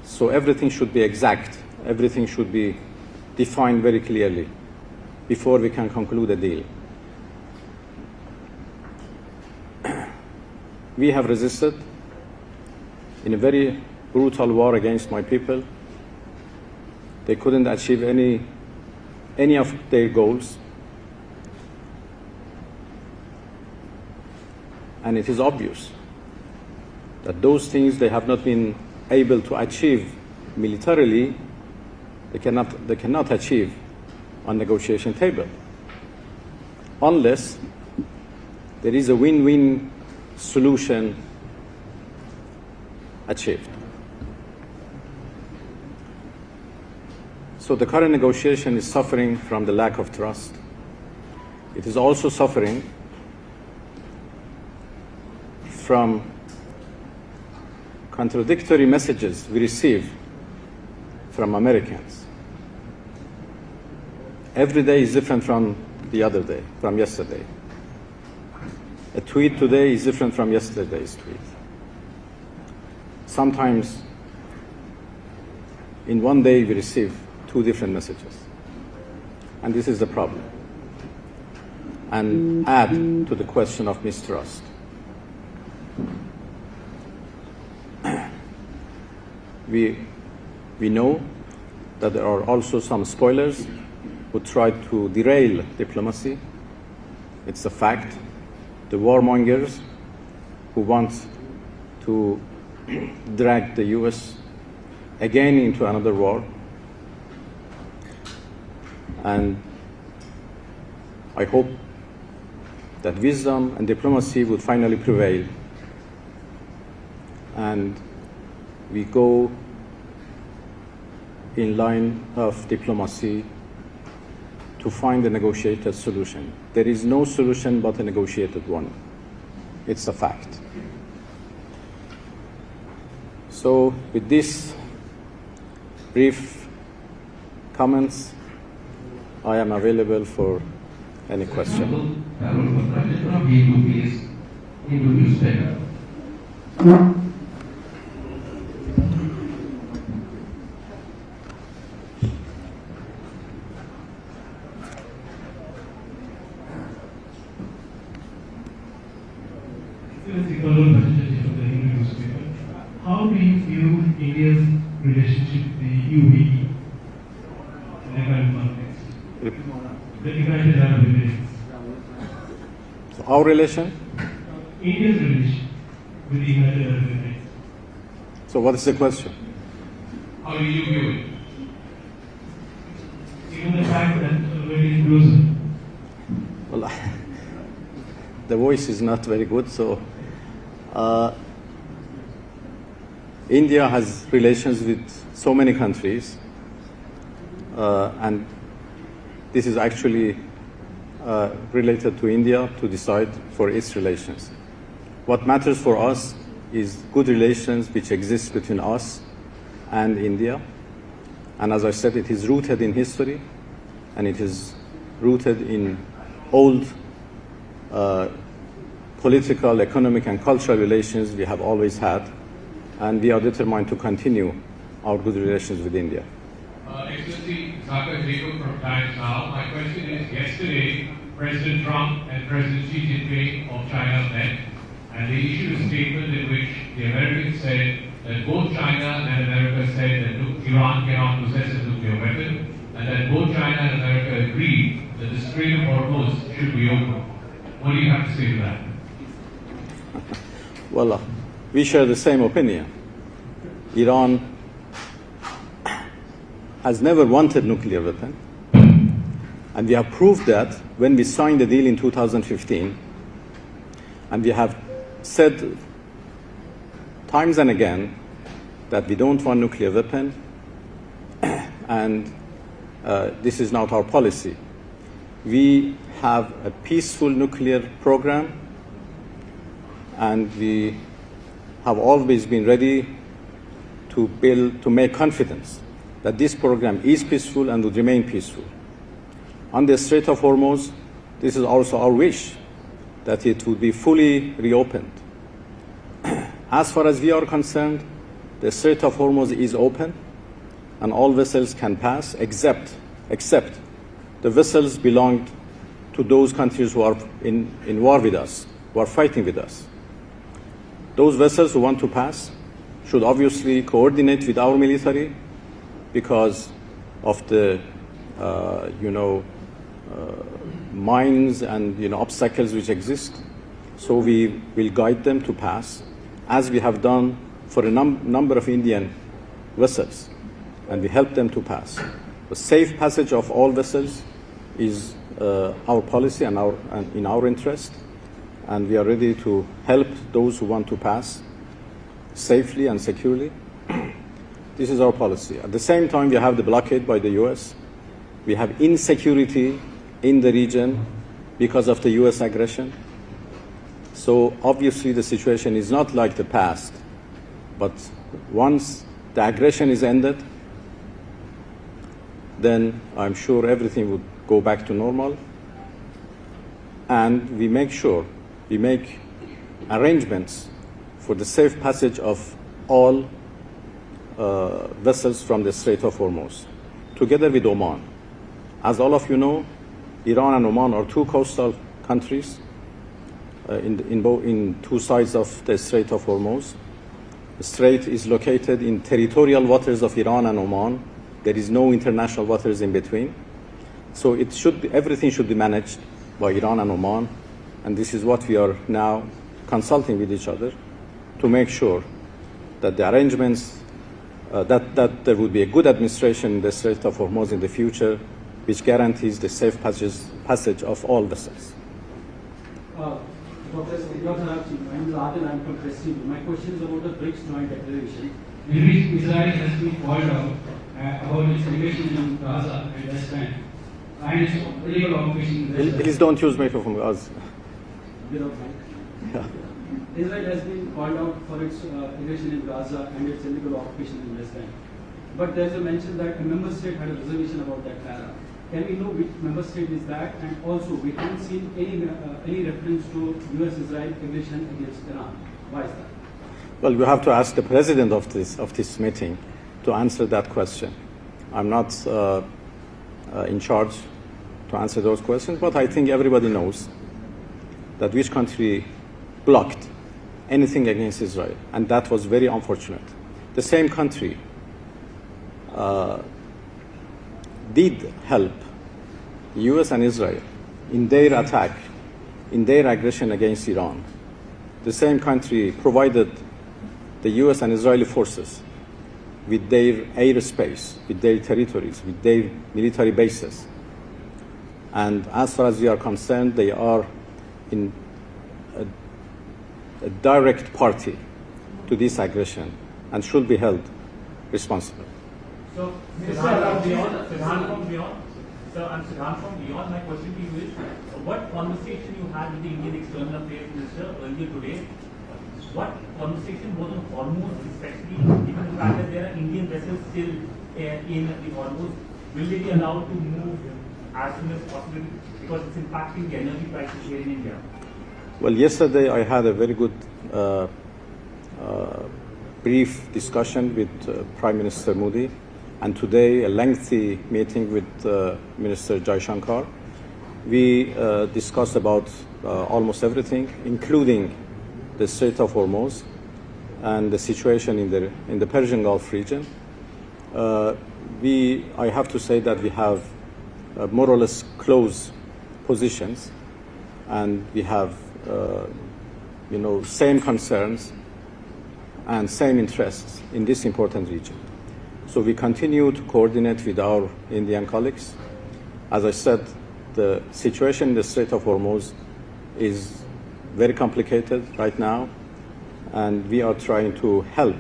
So everything should be exact. Everything should be defined very clearly before we can conclude a deal. We have resisted in a very brutal war against my people. They couldn't achieve any of their goals. And it is obvious that those things they have not been able to achieve militarily, they cannot achieve on negotiation table unless there is a win-win solution achieved. So the current negotiation is suffering from the lack of trust. It is also suffering from contradictory messages we receive from Americans. Every day is different from the other day, from yesterday. A tweet today is different from yesterday's tweet. Sometimes in one day we receive 2 different messages. And this is the problem. And add to the question of mistrust. We know that there are also some spoilers who try to derail diplomacy. It's a fact. The warmongers who want to drag the US again into another war. And I hope that wisdom and diplomacy would finally prevail and we go in line of diplomacy to find a negotiated solution. There is no solution but a negotiated one. It's a fact. So with these brief comments, I am available for any question. How do you view India's relationship with the UAE in the current context? The United Arab Emirates. So our relation? India's relation with the United Arab Emirates. So what is the question? How do you view it? Given the fact that very closer. Well, the voice is not very good, so India has relations with so many countries, and this is actually related to India to decide for its relations. What matters for us is good relations which exist between us and India, and as I said, it is rooted in history, and it is rooted in old political, economic, and cultural relations we have always had, and we are determined to continue our good relations with India. Excellency, Zaka Jacob from Times Now. My question is, yesterday, President Trump and President Xi Jinping of China met, and they issued a statement in which the Americans said that both China and America said that Iran cannot possess a nuclear weapon, and that both China and America agreed that the Strait of Hormuz should be open. What do you have to say to that? Well, we share the same opinion. Iran has never wanted nuclear weapon, and we have proved that when we signed the deal in 2015, and we have said times and again that we don't want nuclear weapon, and this is not our policy. We have a peaceful nuclear program, and we have always been ready to make confidence that this program is peaceful and would remain peaceful. On the Strait of Hormuz, this is also our wish, that it would be fully reopened. As far as we are concerned, the Strait of Hormuz is open and all vessels can pass except the vessels belong to those countries who are in war with us, who are fighting with us. Those vessels who want to pass should obviously coordinate with our military because of the mines and obstacles which exist. So we will guide them to pass, as we have done for a number of Indian vessels, and we help them to pass. The safe passage of all vessels is our policy and in our interest, and we are ready to help those who want to pass safely and securely. This is our policy. At the same time, we have the blockade by the US. We have insecurity in the region because of the US aggression. So obviously the situation is not like the past, but once the aggression is ended, then I'm sure everything would go back to normal. And we make arrangements for the safe passage of all vessels from the Strait of Hormuz, together with Oman. As all of you know, Iran and Oman are two coastal countries in two sides of the Strait of Hormuz. The strait is located in territorial waters of Iran and Oman. There is no international waters in between. So everything should be managed by Iran and Oman, and this is what we are now consulting with each other to make sure that the arrangements, that there would be a good administration in the Strait of Hormuz in the future, which guarantees the safe passage of all vessels. Dr. Araghchi, I'm Adil, I'm from Prestige. My question is about the BRICS joint declaration, in which Israel has been called out about its aggression in Gaza and West Bank and its illegal occupation in West Bank. Please don't use microphone, guys. Yeah. Israel has been called out for its aggression in Gaza and its illegal occupation in West Bank. But there's a mention that a member state had a reservation about that para. Can we know which member state is that? And also, we haven't seen any reference to US-Israel aggression against Iran. Why is that? Well, you have to ask the president of this meeting to answer that question. I'm not in charge to answer those questions, but I think everybody knows that which country blocked anything against Israel, and that was very unfortunate. The same country did help US and Israel in their attack, in their aggression against Iran. The same country provided the US and Israeli forces with their airspace, with their territories, with their military bases. And as far as we are concerned, they are in a direct party to this aggression and should be held responsible. So, I'm Siddhan from Beyond. My question to you is, what conversation you had with the Indian External Affairs Minister earlier today? What conversation was on Hormuz, especially given the fact that there are Indian vessels still in the Hormuz? Will they be allowed to move as soon as possible, because it's impacting the energy prices here in India? Well, yesterday I had a very good brief discussion with Prime Minister Modi, and today a lengthy meeting with Minister Jaishankar. We discussed about almost everything, including the Strait of Hormuz and the situation in the Persian Gulf region. I have to say that we have more or less close positions, and we have same concerns and same interests in this important region. So we continue to coordinate with our Indian colleagues. As I said, the situation in the Strait of Hormuz is very complicated right now, and we are trying to help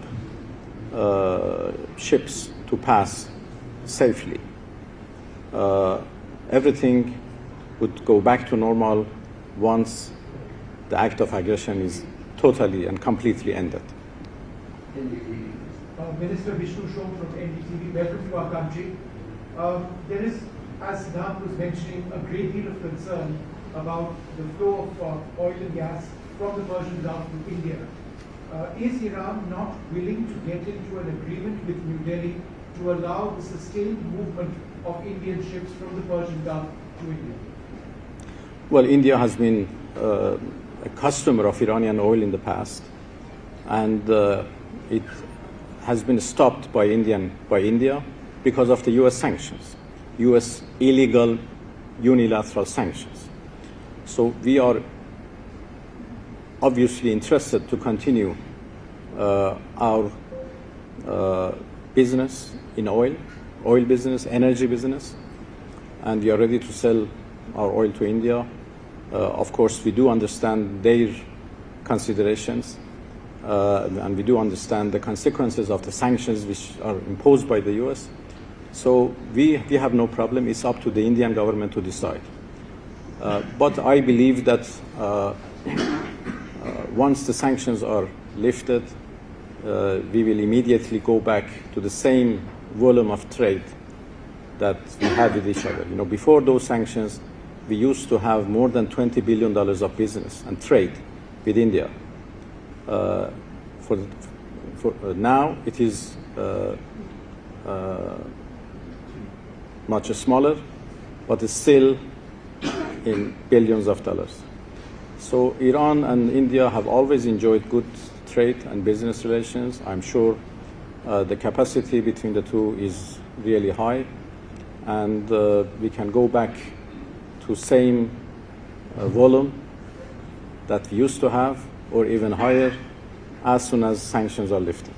ships to pass safely. Everything would go back to normal once the act of aggression is totally and completely ended. Minister Vishnu Shom from NDTV, welcome to our country. There is, as Siddharth was mentioning, a great deal of concern about the flow of oil and gas from the Persian Gulf to India. Is Iran not willing to get into an agreement with New Delhi to allow the sustained movement of Indian ships from the Persian Gulf to India? Well, India has been a customer of Iranian oil in the past, and it has been stopped by India because of the U.S. sanctions, U.S. illegal unilateral sanctions. So we are obviously interested to continue our business in oil business, energy business, and we are ready to sell our oil to India. Of course, we do understand their considerations, and we do understand the consequences of the sanctions which are imposed by the U.S. So we have no problem. It's up to the Indian government to decide. But I believe that once the sanctions are lifted, we will immediately go back to the same volume of trade that we had with each other. You know, before those sanctions, we used to have more than $20 billion of business and trade with India. Now it is much smaller, but it's still in billions of dollars. So Iran and India have always enjoyed good trade and business relations. I'm sure the capacity between the two is really high, and we can go back to same volume that we used to have, or even higher, as soon as sanctions are lifted.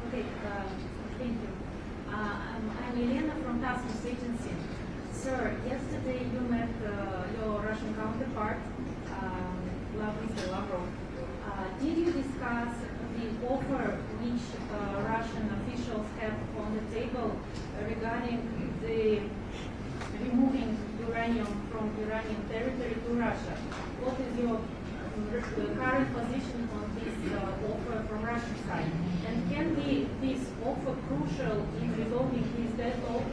Okay, thank you. I'm Elena from Task Force Agency. Sir, yesterday you met your Russian counterpart, Mr. Lavrov. Did you discuss the offer which Russian officials have on the table regarding the removing uranium from Iranian territory to Russia? What is your current position on this offer from Russian side? And can be this offer crucial in resolving this deadlock